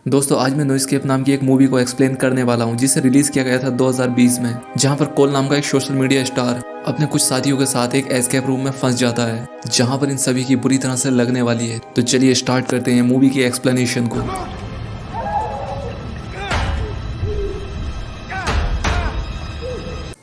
दोस्तों आज मैं नो एस्केप नाम की एक मूवी को एक्सप्लेन करने वाला हूँ जिसे रिलीज किया गया था 2020 में, जहाँ पर कोल नाम का एक सोशल मीडिया स्टार अपने कुछ साथियों के साथ एक एस्केप रूम में फंस जाता है, जहाँ पर इन सभी की बुरी तरह से लगने वाली है। तो चलिए स्टार्ट करते हैं मूवी की एक्सप्लेनेशन को।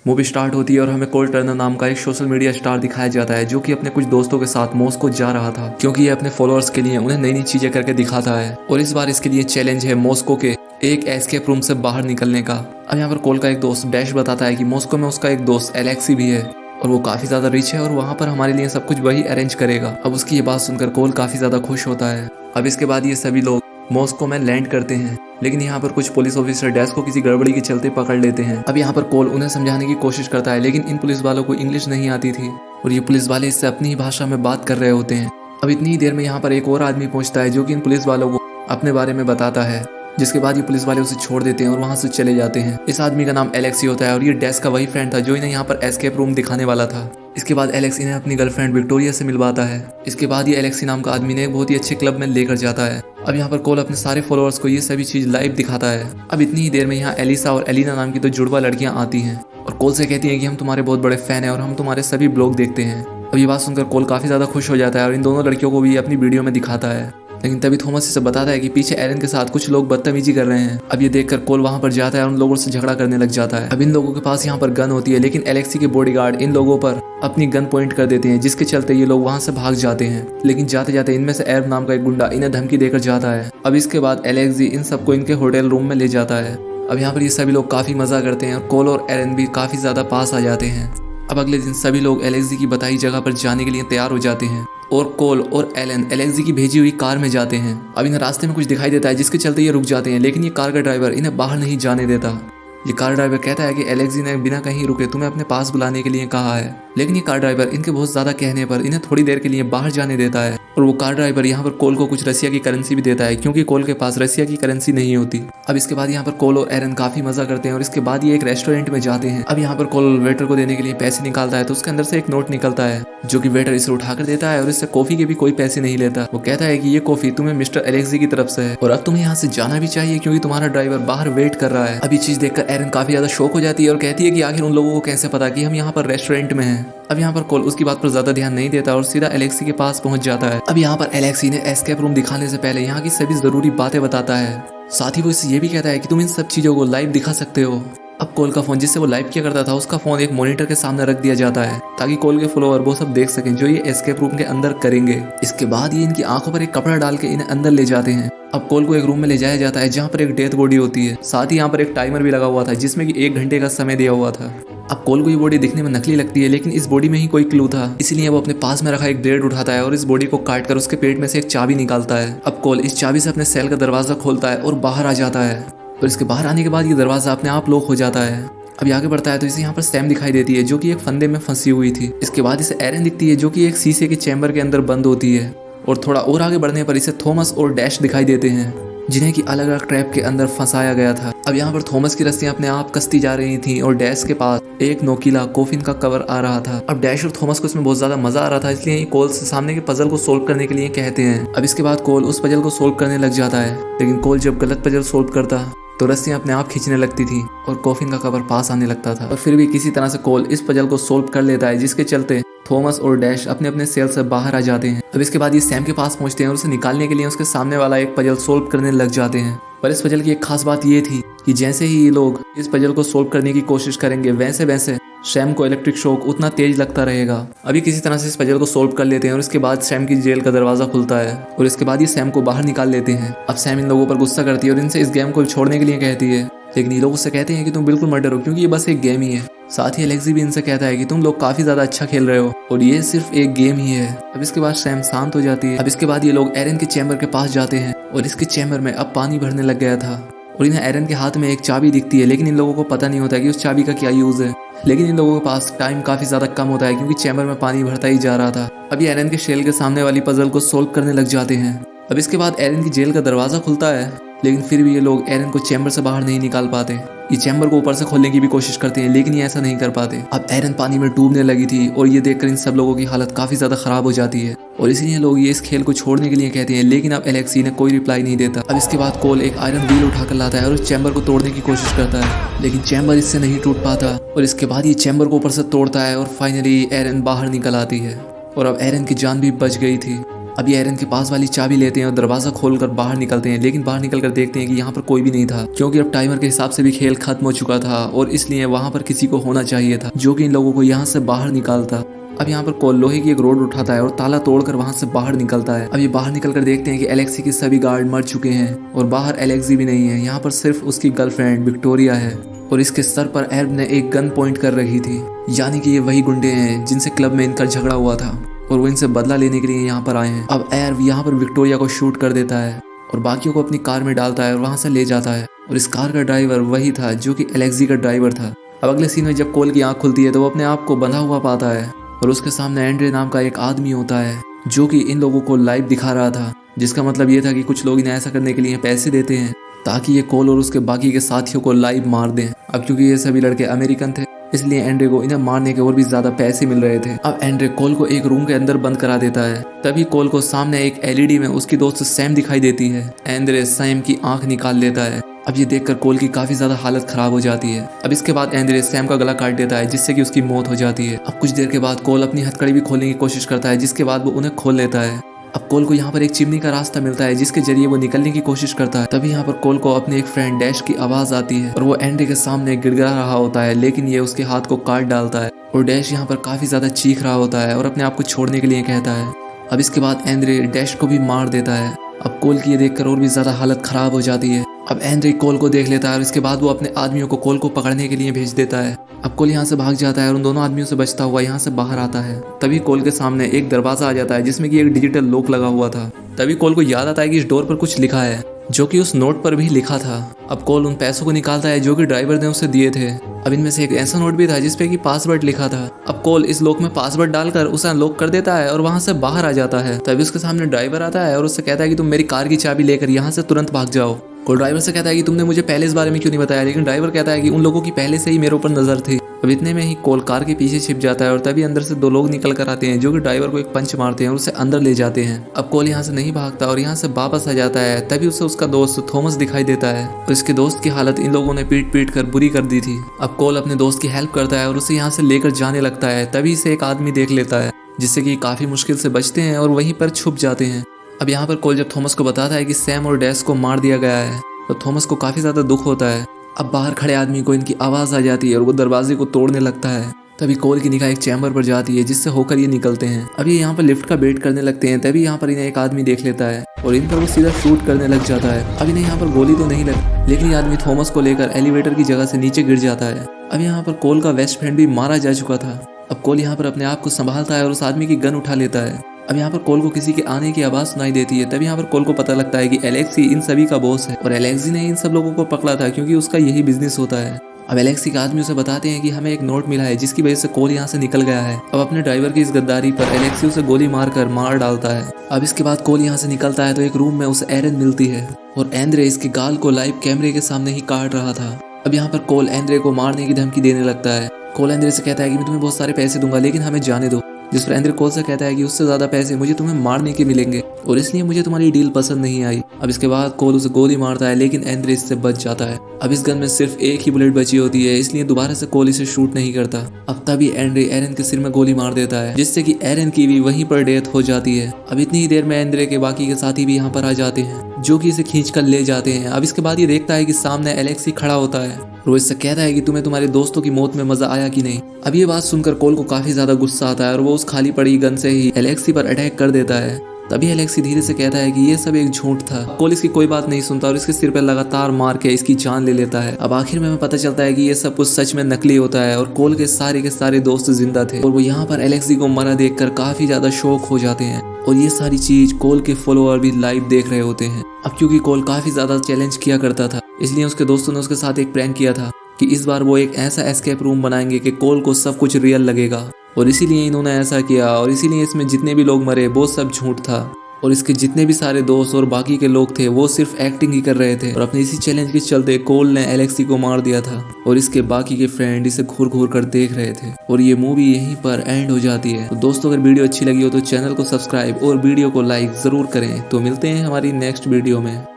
मूवी स्टार्ट होती है और हमें कोल टर्नर नाम का एक सोशल मीडिया स्टार दिखाया जाता है, जो कि अपने कुछ दोस्तों के साथ मॉस्को जा रहा था, क्योंकि ये अपने फॉलोअर्स के लिए उन्हें नई नई चीजें करके दिखाता है। और इस बार इसके लिए चैलेंज है मॉस्को के एक एस्केप रूम से बाहर निकलने का। अब यहाँ पर कोल का एक दोस्त डैश बताता है कि मॉस्को में उसका एक दोस्त एलेक्सी भी है और वो काफी ज्यादा रिच है और वहाँ पर हमारे लिए सब कुछ वही अरेंज करेगा। अब उसकी ये बात सुनकर कोल काफी ज्यादा खुश होता है। अब इसके बाद ये सभी लोग मॉस्को में लैंड करते हैं, लेकिन यहाँ पर कुछ पुलिस ऑफिसर डैश को किसी गड़बड़ी के चलते पकड़ लेते हैं। अब यहाँ पर कोल उन्हें समझाने की कोशिश करता है, लेकिन इन पुलिस वालों को इंग्लिश नहीं आती थी और ये पुलिस वाले इससे अपनी ही भाषा में बात कर रहे होते हैं। अब इतनी ही देर में यहाँ पर एक और आदमी पहुंचता है, जो कि इन पुलिस वालों को अपने बारे में बताता है, जिसके बाद ये पुलिस वाले उसे छोड़ देते हैं और वहां से चले जाते हैं। इस आदमी का नाम एलेक्सी होता है और ये डैश का वही फ्रेंड था जो इन्हें यहाँ पर एस्केप रूम दिखाने वाला था। इसके बाद एलेक्सी ने अपनी गर्लफ्रेंड विक्टोरिया से मिलवाता है। इसके बाद ये एलेक्सी नाम का आदमी ने एक बहुत ही अच्छे क्लब में लेकर जाता है। अब यहाँ पर कोल अपने सारे फॉलोअर्स को ये सभी चीज लाइव दिखाता है। अब इतनी ही देर में यहाँ एलिसा और एलिना नाम की दो जुड़वा लड़कियां आती हैं और कोल से कहती हैं कि हम तुम्हारे बहुत बड़े फैन हैं और हम तुम्हारे सभी ब्लॉग देखते हैं। अब ये बात सुनकर कोल काफी ज्यादा खुश हो जाता है और इन दोनों लड़कियों को भी अपनी वीडियो में दिखाता है। लेकिन तभी थॉमस इसे बताता है कि पीछे एरन के साथ कुछ लोग बदतमीजी कर रहे हैं। अब ये देखकर कोल वहां पर जाता है और उन लोगों से झगड़ा करने लग जाता है। अब इन लोगों के पास यहाँ पर गन होती है, लेकिन एलेक्सी के बॉडीगार्ड इन लोगों पर अपनी गन पॉइंट कर देते हैं, जिसके चलते ये लोग वहां से भाग जाते हैं। लेकिन जाते जाते इनमें से एरब नाम का एक गुंडा इन्हें धमकी देकर जाता है। अब इसके बाद एलेक्सी इन सबको इनके होटल रूम में ले जाता है। अब यहाँ पर ये सभी लोग काफी मजा करते हैं और कोल और एरन भी काफी ज्यादा पास आ जाते हैं। अब अगले दिन सभी लोग एलेक्सी की बताई जगह पर जाने के लिए तैयार हो जाते हैं और कोल और एलन एलेक्सी की भेजी हुई कार में जाते हैं। अब इन्हें रास्ते में कुछ दिखाई देता है, जिसके चलते ये रुक जाते हैं, लेकिन ये कार का ड्राइवर इन्हें बाहर नहीं जाने देता। ये कार ड्राइवर कहता है कि एलेक्सी ने बिना कहीं रुके तुम्हें अपने पास बुलाने के लिए कहा है, लेकिन ये कार ड्राइवर इनके बहुत ज्यादा कहने पर इन्हें थोड़ी देर के लिए बाहर जाने देता है। और वो कार ड्राइवर यहाँ पर कोल को कुछ रसिया की करेंसी भी देता है, क्योंकि कोल के पास रसिया की करेंसी नहीं होती। अब इसके बाद यहाँ पर कोल और एरन काफी मजा करते हैं और इसके बाद ये एक रेस्टोरेंट में जाते हैं। अब यहाँ पर कोल वेटर को देने के लिए पैसे निकालता है, तो उसके अंदर से एक नोट निकलता है, जो कि वेटर इसे उठाकर देता है और इससे कॉफी के भी कोई पैसे नहीं लेता। वो कहता है कि ये कॉफी तुम्हें मिस्टर एलेक्सी की तरफ से है और अब तुम्हें यहाँ से जाना भी चाहिए, क्योंकि तुम्हारा ड्राइवर बाहर वेट कर रहा है। अब ये चीज देखकर एरन काफी ज्यादा शॉक हो जाती है और कहती है कि आखिर उन लोगों को कैसे पता कि हम यहाँ पर रेस्टोरेंट में हैं। अब यहाँ पर कोल उसकी बात पर ज्यादा ध्यान नहीं देता और सीधा एलेक्सी के पास पहुंच जाता है। अब यहाँ पर एलेक्सी ने एस्केप रूम दिखाने से पहले यहाँ की सभी जरूरी बातें बताता है, साथ ही वो इससे ये भी कहता है कि तुम इन सब चीजों को लाइव दिखा सकते हो। अब कोल का फोन जिससे वो लाइव किया करता था, उसका फोन एक मॉनिटर के सामने रख दिया जाता है, ताकि कोल के फॉलोअर वो सब देख सकें जो ये एस्केप रूम के अंदर करेंगे। इसके बाद ये इनकी आंखों पर एक कपड़ा डाल के इन्हें अंदर ले जाते हैं। अब कोल को एक रूम में ले जाया जाता है, जहाँ पर एक डेथ बॉडी होती है। साथ ही यहाँ पर एक टाइमर भी लगा हुआ था, जिसमें कि 1 घंटे का समय दिया हुआ था। अब कोल को ये बॉडी दिखने में नकली लगती है, लेकिन इस बॉडी में ही कोई क्लू था, इसलिए वो अपने पास में रखा एक ब्लेड उठाता है और इस बॉडी को काट कर उसके पेट में से एक चाबी निकालता है। अब कोल इस चाबी से अपने सेल का दरवाजा खोलता है और बाहर आ जाता है, और इसके बाहर आने के बाद ये दरवाजा अपने आप लॉक हो जाता है। अब आगे बढ़ता है तो इसे यहाँ पर सैम दिखाई देती है, जो कि एक फंदे में फंसी हुई थी। इसके बाद इसे एरन दिखती है, जो कि एक शीशे के चैम्बर के अंदर बंद होती है। और थोड़ा और आगे बढ़ने पर इसे थॉमस और डैश दिखाई देते हैं, जिन्हें की अलग अलग ट्रैप के अंदर फंसाया गया था। अब यहाँ पर थॉमस की रस्सियां अपने आप कसती जा रही थी और डैश के पास एक नोकीला कॉफिन का कवर आ रहा था। अब डैश और थॉमस को इसमें बहुत ज्यादा मजा आ रहा था, इसलिए कोल से सामने के पजल को सोल्व करने के लिए कहते हैं। अब इसके बाद कोल उस पजल को सोल्व करने लग जाता है, लेकिन कोल जब गलत पजल सोल्व करता तो रस्सियां अपने आप खींचने लगती थी और कॉफिन का कवर पास आने लगता था। और फिर भी किसी तरह से कोल इस पजल को सोल्व कर लेता है, जिसके चलते थॉमस और डैश अपने अपने सेल से बाहर आ जाते हैं। अब इसके बाद ये सैम के पास पहुंचते हैं और उसे निकालने के लिए उसके सामने वाला एक पजल सोल्व करने लग जाते हैं। पर इस पजल की एक खास बात ये थी कि जैसे ही ये लोग इस पजल को सोल्व करने की कोशिश करेंगे, वैसे वैसे सैम को इलेक्ट्रिक शॉक उतना तेज लगता रहेगा। अभी किसी तरह से इस पजल को सोल्व कर लेते हैं और इसके बाद सैम की जेल का दरवाजा खुलता है और इसके बाद ये सैम को बाहर निकाल लेते हैं। अब सैम इन लोगों पर गुस्सा करती है और इनसे इस गेम को छोड़ने के लिए कहती है, लेकिन ये लोग उससे कहते हैं कि तुम बिल्कुल मत डरो, क्योंकि ये बस एक गेम ही है। साथ ही एलेक्सी भी इनसे कहता है कि तुम लोग काफी ज्यादा अच्छा खेल रहे हो और ये सिर्फ एक गेम ही है। अब इसके बाद सैम शांत हो जाती है। अब इसके बाद ये लोग एरन के चैम्बर के पास जाते हैं और इसके चैम्बर में अब पानी भरने लग गया था और इन्हें एरन के हाथ में एक चाबी दिखती है, लेकिन इन लोगों को पता नहीं होता कि उस चाबी का क्या यूज है। लेकिन इन लोगों के पास टाइम काफी ज्यादा कम होता है, क्योंकि चैम्बर में पानी भरता ही जा रहा था। अब ये एरन के शेल के सामने वाली पजल को सोल्व करने लग जाते हैं। अब इसके बाद एरन की जेल का दरवाजा खुलता है, लेकिन फिर भी ये लोग एरन को चैम्बर से बाहर नहीं निकाल पाते। ये चैम्बर को ऊपर से खोलने की भी कोशिश करते हैं, लेकिन ये ऐसा नहीं कर पाते। अब एरन पानी में डूबने लगी थी और ये देखकर इन सब लोगों की हालत काफी ज्यादा खराब हो जाती है। और इसीलिए लोग ये इस खेल को छोड़ने के लिए कहते हैं, लेकिन अब एलेक्सी ने कोई रिप्लाई नहीं देता। अब इसके बाद कोल एक आयरन व्हील उठाकर लाता है और उस चैम्बर को तोड़ने की कोशिश करता है, लेकिन चैम्बर इससे नहीं टूट पाता। और इसके बाद ये चैम्बर को ऊपर से तोड़ता है और फाइनली एरन बाहर निकल आती है और अब एरन की जान भी बच गई थी। अब ये एरन के पास वाली चाबी लेते हैं और दरवाजा खोलकर बाहर निकलते हैं, लेकिन बाहर निकलकर देखते हैं कि यहाँ पर कोई भी नहीं था, क्योंकि अब टाइमर के हिसाब से भी खेल खत्म हो चुका था और इसलिए वहाँ पर किसी को होना चाहिए था जो कि इन लोगों को यहाँ से बाहर निकालता। अब यहाँ पर कोल लोहे की एक रोड उठाता है और ताला तोड़कर वहाँ से बाहर निकलता है। अब ये बाहर निकलकर देखते हैं कि एलेक्सी के सभी गार्ड मर चुके हैं और बाहर एलेक्सी भी नहीं है। यहाँ पर सिर्फ उसकी गर्लफ्रेंड विक्टोरिया है और इसके सर पर एर्ब ने एक गन पॉइंट कर रखी थी, यानी कि ये वही गुंडे हैं जिनसे क्लब में इनका झगड़ा हुआ था और वो इनसे बदला लेने के लिए यहाँ पर आए हैं। अब एर्ब यहाँ पर विक्टोरिया को शूट कर देता है और बाकियों को अपनी कार में डालता है और वहाँ से ले जाता है। और इस कार का ड्राइवर वही था जो कि एलेक्सी का ड्राइवर था। अब अगले सीन में जब कोल की आंख खुलती है तो वो अपने आप को बंधा हुआ पाता है और उसके सामने एंड्रे नाम का एक आदमी होता है जो कि इन लोगों को लाइव दिखा रहा था, जिसका मतलब ये था कि कुछ लोग इन्हें ऐसा करने के लिए पैसे देते हैं ताकि ये कोल और उसके बाकी के साथियों को लाइव मार दें। अब क्योंकि ये सभी लड़के अमेरिकन थे इसलिए एंड्रे को इन्हें मारने के और भी ज्यादा पैसे मिल रहे थे। अब एंड्रे कोल को एक रूम के अंदर बंद करा देता है। तभी कोल को सामने एक एलईडी में उसकी दोस्त सैम दिखाई देती है। एंड्रे सैम की आंख निकाल लेता है। अब ये देखकर कोल की काफी ज्यादा हालत खराब हो जाती है। अब इसके बाद एंड्रे सैम का गला काट देता है जिससे कि उसकी मौत हो जाती है। अब कुछ देर के बाद कोल अपनी हथकड़ी भी खोलने की कोशिश करता है, जिसके बाद वो उन्हें खोल लेता है। अब कोल को यहाँ पर एक चिमनी का रास्ता मिलता है जिसके जरिए वो निकलने की कोशिश करता है। तभी यहाँ पर कोल को अपने एक फ्रेंड डैश की आवाज आती है और वो एंड्रे के सामने गिड़गिड़ा रहा होता है, लेकिन ये उसके हाथ को काट डालता है और डैश यहाँ पर काफी ज्यादा चीख रहा होता है और अपने आप को छोड़ने के लिए कहता है। अब इसके बाद एंड्रे डैश को भी मार देता है। अब कोल की ये देखकर और भी ज्यादा हालत खराब हो जाती है। अब एंड्रे कोल को देख लेता है और इसके बाद वो अपने आदमियों को कोल को पकड़ने के लिए भेज देता है। अब कोल यहाँ से भाग जाता है और उन दोनों आदमियों से बचता हुआ यहाँ से बाहर आता है। तभी कोल के सामने एक दरवाजा आ जाता है जिसमें कि एक डिजिटल लॉक लगा हुआ था। तभी कोल को याद आता है कि इस डोर पर कुछ लिखा है जो कि उस नोट पर भी लिखा था। अब कोल उन पैसों को निकालता है जो कि ड्राइवर ने उसे दिए थे। अब इनमें से एक ऐसा नोट भी था जिसपे कि पासवर्ड लिखा था। अब कोल इस लॉक में पासवर्ड डालकर उसे अनलॉक कर देता है और वहां से बाहर आ जाता है। तभी उसके सामने ड्राइवर आता है और उससे कहता है कि तुम मेरी कार की चाबी लेकर यहाँ से तुरंत भाग जाओ। कोल ड्राइवर से कहता है कि तुमने मुझे पहले इस बारे में क्यों नहीं बताया, लेकिन ड्राइवर कहता है कि उन लोगों की पहले से ही मेरे ऊपर नजर थी। अब इतने में ही कोल कार के पीछे छिप जाता है और तभी अंदर से दो लोग निकल कर आते हैं जो कि ड्राइवर को एक पंच मारते हैं और उसे अंदर ले जाते हैं। अब कोल यहाँ से नहीं भागता और यहाँ से वापस आ जाता है। तभी उसे उसका दोस्त थॉमस दिखाई देता है और इसके दोस्त की हालत इन लोगों ने पीट पीट कर बुरी कर दी थी। अब कोल अपने दोस्त की हेल्प करता है और उसे यहाँ से लेकर जाने लगता है। तभी इसे एक आदमी देख लेता है जिससे कि काफी मुश्किल से बचते हैं और वहीं पर छुप जाते हैं। अब यहाँ पर कोल जब थॉमस को बताता है कि सैम और डैश को मार दिया गया है तो थॉमस को काफी ज्यादा दुख होता है। अब बाहर खड़े आदमी को इनकी आवाज आ जाती है और वो दरवाजे को तोड़ने लगता है। तभी कोल की निगाह एक चैम्बर पर जाती है जिससे होकर ये निकलते हैं। अब ये यहाँ पर लिफ्ट का वेट करने लगते हैं। तभी यहाँ पर इन्हें एक आदमी देख लेता है और इन पर वो सीधा शूट करने लग जाता है। अब इन्हें यहाँ पर गोली तो नहीं लगी, लेकिन ये आदमी थॉमस को लेकर एलिवेटर की जगह से नीचे गिर जाता है। अब यहाँ पर कोल का बेस्ट फ्रेंड भी मारा जा चुका था। अब कोल यहाँ पर अपने आप को संभालता है और उस आदमी की गन उठा लेता है। अब यहाँ पर कोल को किसी के आने की आवाज सुनाई देती है। तभी यहाँ पर कोल को पता लगता है कि एलेक्सी इन सभी का बॉस है और एलेक्सी ने इन सब लोगों को पकड़ा था क्योंकि उसका यही बिजनेस होता है। अब एलेक्सी के आदमी उसे बताते हैं कि हमें एक नोट मिला है जिसकी वजह से कोल यहाँ से निकल गया है। अब अपने ड्राइवर की इस गद्दारी पर एलेक्सी उसे गोली मारकर मार डालता है। अब इसके बाद कोल यहाँ से निकलता है तो एक रूम में उसे एरन मिलती है और एंड्रे इसके गाल को लाइव कैमरे के सामने ही काट रहा था। अब यहाँ पर कोल एंड्रे को मारने की धमकी देने लगता है। कोल एंड्रे से कहता है कि मैं तुम्हें बहुत सारे पैसे दूंगा लेकिन हमें जाने दो, जिस पर एंड्रे कोल से कहता है कि उससे ज्यादा पैसे मुझे तुम्हें मारने के मिलेंगे और इसलिए मुझे तुम्हारी डील पसंद नहीं आई। अब इसके बाद कोल उसे गोली मारता है लेकिन एंड्रे इससे बच जाता है। अब इस गन में सिर्फ एक ही बुलेट बची होती है इसलिए दोबारा से कोल इसे शूट नहीं करता। अब तभी एंड्रे एरन के सिर में गोली मार देता है जिससे कि एरन की भी वहीं पर डेथ हो जाती है। अब इतनी ही देर में एंड्रे के बाकी के साथी भी यहाँ पर आ जाते हैं जो कि इसे खींच कर ले जाते हैं। अब इसके बाद ये देखता है कि सामने एलेक्सी खड़ा होता है और वो इससे कहता है कि तुम्हें तुम्हारे दोस्तों की मौत में मजा आया कि नहीं। अब ये बात सुनकर कोल को काफी ज्यादा गुस्सा आता है और वो उस खाली पड़ी गन से ही एलेक्सी पर अटैक कर देता है। तभी एलेक्सी धीरे से कहता है कि ये सब एक झूठ था। कोल इसकी कोई बात नहीं सुनता और इसके सिर पर लगातार मार के इसकी जान ले लेता है। अब आखिर में हमें पता चलता है कि ये सब कुछ सच में नकली होता है और कोल के सारे दोस्त जिंदा थे और वो यहाँ पर एलेक्सी को मरा देखकर काफी ज्यादा शौक हो जाते हैं और ये सारी चीज कोल के फॉलोअर भी लाइव देख रहे होते हैं। अब क्योंकि कोल काफी ज्यादा चैलेंज किया करता था इसलिए उसके दोस्तों ने उसके साथ एक प्रैंक किया था कि इस बार वो एक ऐसा एस्केप रूम बनाएंगे कि कोल को सब कुछ रियल लगेगा और इसीलिए इन्होंने ऐसा किया और इसीलिए इसमें जितने भी लोग मरे वो सब झूठ था। और इसके जितने भी सारे दोस्त और बाकी के लोग थे वो सिर्फ एक्टिंग ही कर रहे थे और अपने इसी चैलेंज के चलते कोल ने एलेक्सी को मार दिया था और इसके बाकी के फ्रेंड इसे घूर घूर कर देख रहे थे और ये मूवी यहीं पर एंड हो जाती है। तो दोस्तों अगर वीडियो अच्छी लगी हो तो चैनल को सब्सक्राइब और वीडियो को लाइक जरूर करें। तो मिलते हैं हमारी नेक्स्ट वीडियो में।